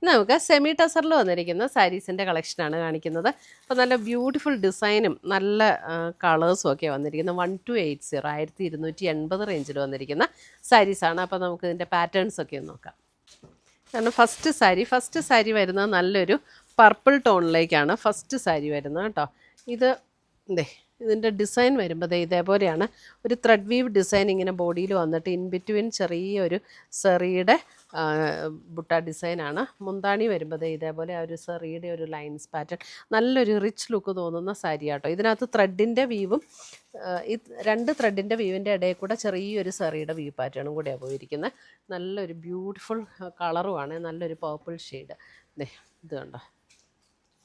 നമുക്ക് സെമി ടസറിൽ വന്നിരിക്കുന്ന സാരീസിൻ്റെ കളക്ഷനാണ് കാണിക്കുന്നത്. അപ്പോൾ നല്ല ബ്യൂട്ടിഫുൾ ഡിസൈനും നല്ല കളേഴ്സും ഒക്കെ വന്നിരിക്കുന്നത് 1280 1280 റേഞ്ചിൽ വന്നിരിക്കുന്ന സാരീസാണ്. അപ്പോൾ നമുക്ക് ഇതിൻ്റെ പാറ്റേൺസ് ഒക്കെ ഒന്ന് നോക്കാം. കാരണം ഫസ്റ്റ് സാരി വരുന്നത് നല്ലൊരു പർപ്പിൾ ടോണിലേക്കാണ് ഫസ്റ്റ് സാരി വരുന്നത് കേട്ടോ. ഇതിൻ്റെ ഡിസൈൻ വരുമ്പോൾ ഇതേപോലെയാണ്. ഒരു ത്രെഡ് വീവ് ഡിസൈൻ ഇങ്ങനെ ബോഡിയിൽ വന്നിട്ട് ഇൻ ബിറ്റ്വീൻ ചെറിയൊരു സെറിയുടെ ബുട്ട ഡിസൈനാണ്. മുന്താണി വരുമ്പോൾ ഇതേപോലെ ആ ഒരു സെറിയുടെ ഒരു ലൈൻസ് പാറ്റേൺ, നല്ലൊരു റിച്ച് ലുക്ക് തോന്നുന്ന സാരി ആട്ടോ. ഇതിനകത്ത് ത്രെഡിൻ്റെ വീവും ഈ 2 ത്രെഡിൻ്റെ വീവിൻ്റെ ഇടയിൽ കൂടെ ചെറിയൊരു സെറിയുടെ വീവ് പാറ്റേണും കൂടെയാണ് പോയിരിക്കുന്നത്. നല്ലൊരു ബ്യൂട്ടിഫുൾ കളറുമാണ്, നല്ലൊരു പർപ്പിൾ ഷെയ്ഡ്. ഇത് കണ്ടോ,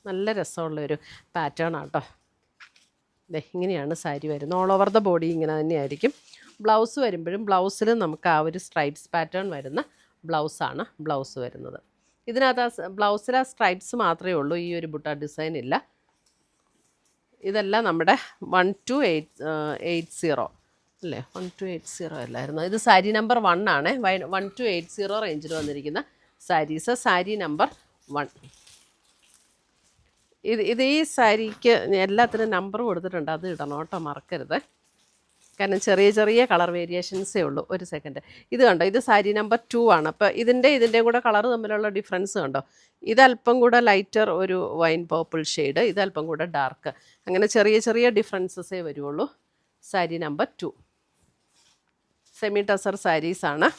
നല്ല രസമുള്ളൊരു പാറ്റേൺ ആട്ടോ. ഇങ്ങനെയാണ് സാരി വരുന്നത്. ഓൾ ഓവർ ദ ബോഡി ഇങ്ങനെ തന്നെയായിരിക്കും. ബ്ലൗസ് വരുമ്പോഴും ബ്ലൗസിൽ നമുക്ക് ആ ഒരു സ്ട്രൈപ്സ് പാറ്റേൺ വരുന്ന ബ്ലൗസാണ് ബ്ലൗസ് വരുന്നത്. ഇതിനകത്ത് ബ്ലൗസിൽ ആ സ്ട്രൈപ്സ് മാത്രമേ ഉള്ളൂ, ഈ ഒരു ബുട്ട ഡിസൈൻ ഇല്ല. ഇതെല്ലാം നമ്മുടെ 1280 അല്ലേ, 1280 അല്ലായിരുന്നു. ഇത് സാരി നമ്പർ 1 ആണ്. 1280 റേഞ്ചിൽ വന്നിരിക്കുന്ന സാരീസ്. സാരി നമ്പർ 1. ഇത് ഈ സാരിക്ക് എല്ലാത്തിനും നമ്പർ കൊടുത്തിട്ടുണ്ട്, അത് ഇടണം കേട്ടോ, മറക്കരുത്. കാരണം ചെറിയ കളർ വേരിയേഷൻസേ ഉള്ളൂ. ഒരു സെക്കൻഡ്, ഇത് കണ്ടോ, ഇത് സാരി നമ്പർ 2 ആണ്. അപ്പോൾ ഇതിൻ്റെയും കൂടെ കളർ തമ്മിലുള്ള ഡിഫറൻസ് കണ്ടോ. ഇതല്പം കൂടെ ലൈറ്റർ ഒരു വൈൻ പർപ്പിൾ ഷെയ്ഡ്, ഇതല്പം കൂടെ ഡാർക്ക്. അങ്ങനെ ചെറിയ ഡിഫറൻസസേ വരുള്ളൂ. സാരി നമ്പർ 2 സെമി ടസർ സാരീസാണ്.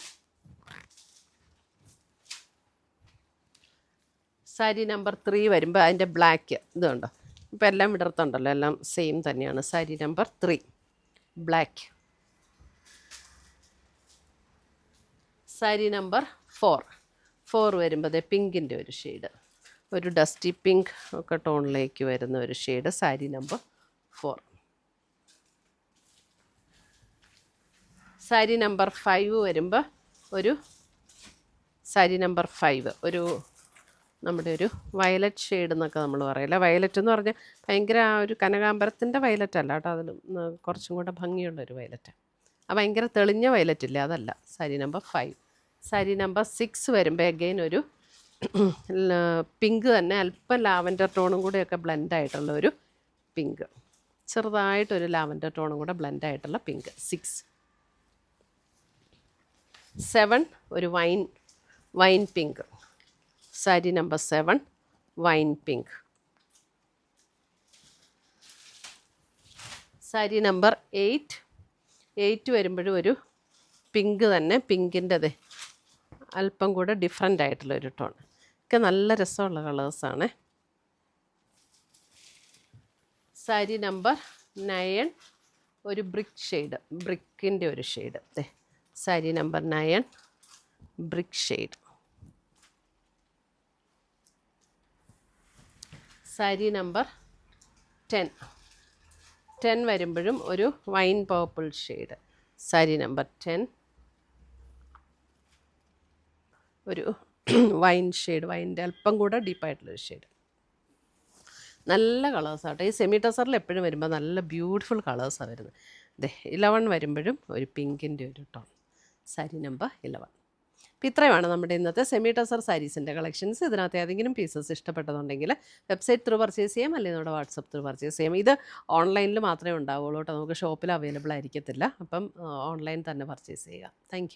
സാരി നമ്പർ 3 വരുമ്പോൾ അതിൻ്റെ ബ്ലാക്ക് ഇത് കണ്ടോ. ഇപ്പോൾ എല്ലാം വിടർത്തുണ്ടല്ലോ, എല്ലാം സെയിം തന്നെയാണ്. Sari number 3 black. Sari number 4 വരുമ്പോൾ പിങ്കിൻ്റെ ഒരു ഷെയ്ഡ്, ഒരു ഡസ്റ്റി പിങ്ക് ഒക്കെ ടോണിലേക്ക് വരുന്ന ഒരു shade. Sari number 4. Sari number 5 വരുമ്പോൾ സാരി നമ്പർ 5 നമ്മുടെ ഒരു വയലറ്റ് ഷെയ്ഡ് എന്നൊക്കെ നമ്മൾ പറയില്ല. വയലറ്റ് എന്ന് പറഞ്ഞാൽ ഭയങ്കര ആ ഒരു കനകാമ്പരത്തിൻ്റെ വയലറ്റ് അല്ല കേട്ടോ, അതിൽ കുറച്ചും കൂടെ ഭംഗിയുള്ളൊരു വയലറ്റ്. ആ ഭയങ്കര തെളിഞ്ഞ വയലറ്റ് ഇല്ലേ, അതല്ല. സാരി നമ്പർ 5. സാരി നമ്പർ 6 വരുമ്പോൾ അഗെയിൻ ഒരു പിങ്ക് തന്നെ, അല്പം ലാവൻഡർ ടോണും കൂടെയൊക്കെ ബ്ലെൻഡായിട്ടുള്ള ഒരു പിങ്ക്, ചെറുതായിട്ടൊരു ലാവൻഡർ ടോണും കൂടെ ബ്ലെൻഡായിട്ടുള്ള പിങ്ക്. 6. 7 ഒരു wine pink. Sari number 7 wine pink. Sari number 8 വരുമ്പോഴും ഒരു പിങ്ക് തന്നെ, പിങ്കിൻ്റെ അല്പം കൂടെ ഡിഫറെൻ്റ് ആയിട്ടുള്ളൊരു ടോൺ. ഒക്കെ നല്ല രസമുള്ള കളേഴ്സാണ്. സാരി നമ്പർ 9 ഒരു ബ്രിക്ക് ഷെയ്ഡ്, ബ്രിക്കിൻ്റെ ഒരു shade. Sari number 9 brick shade. Sari number 10 വരുമ്പോഴും ഒരു wine purple shade. Sari number 10 ഒരു വൈൻ ഷെയ്ഡ്, വൈൻ്റെ അല്പം കൂടെ ഡീപ്പായിട്ടുള്ളൊരു ഷെയ്ഡ്. നല്ല കളേഴ്സാട്ടോ. ഈ സെമി ടസറിൽ എപ്പോഴും വരുമ്പോൾ നല്ല ബ്യൂട്ടിഫുൾ കളേഴ്സാണ് വരുന്നത്. 11 വരുമ്പോഴും ഒരു പിങ്കിൻ്റെ ഒരു ടോൺ. സാരി നമ്പർ 11. അപ്പോൾ ഇത്രയുമാണ് നമ്മുടെ ഇന്നത്തെ സെമി ടസർ സാരീസിൻ്റെ കളക്ഷൻസ്. ഇതിനകത്ത് ഏതെങ്കിലും പീസസ് ഇഷ്ടപ്പെട്ടതുണ്ടെങ്കിൽ വെബ്സൈറ്റ് ത്രൂ പർച്ചേസ് ചെയ്യാം, അല്ലെങ്കിൽ നമ്മുടെ വാട്സപ്പ് ത്രൂ പർച്ചേസ് ചെയ്യാം. ഇത് ഓൺലൈനിൽ മാത്രമേ ഉണ്ടാവുള്ളൂ കേട്ടോ, നമുക്ക് ഷോപ്പിൽ അവൈലബിൾ ആയിരിക്കത്തില്ല. അപ്പം ഓൺലൈൻ തന്നെ പർച്ചേസ് ചെയ്യുക. താങ്ക്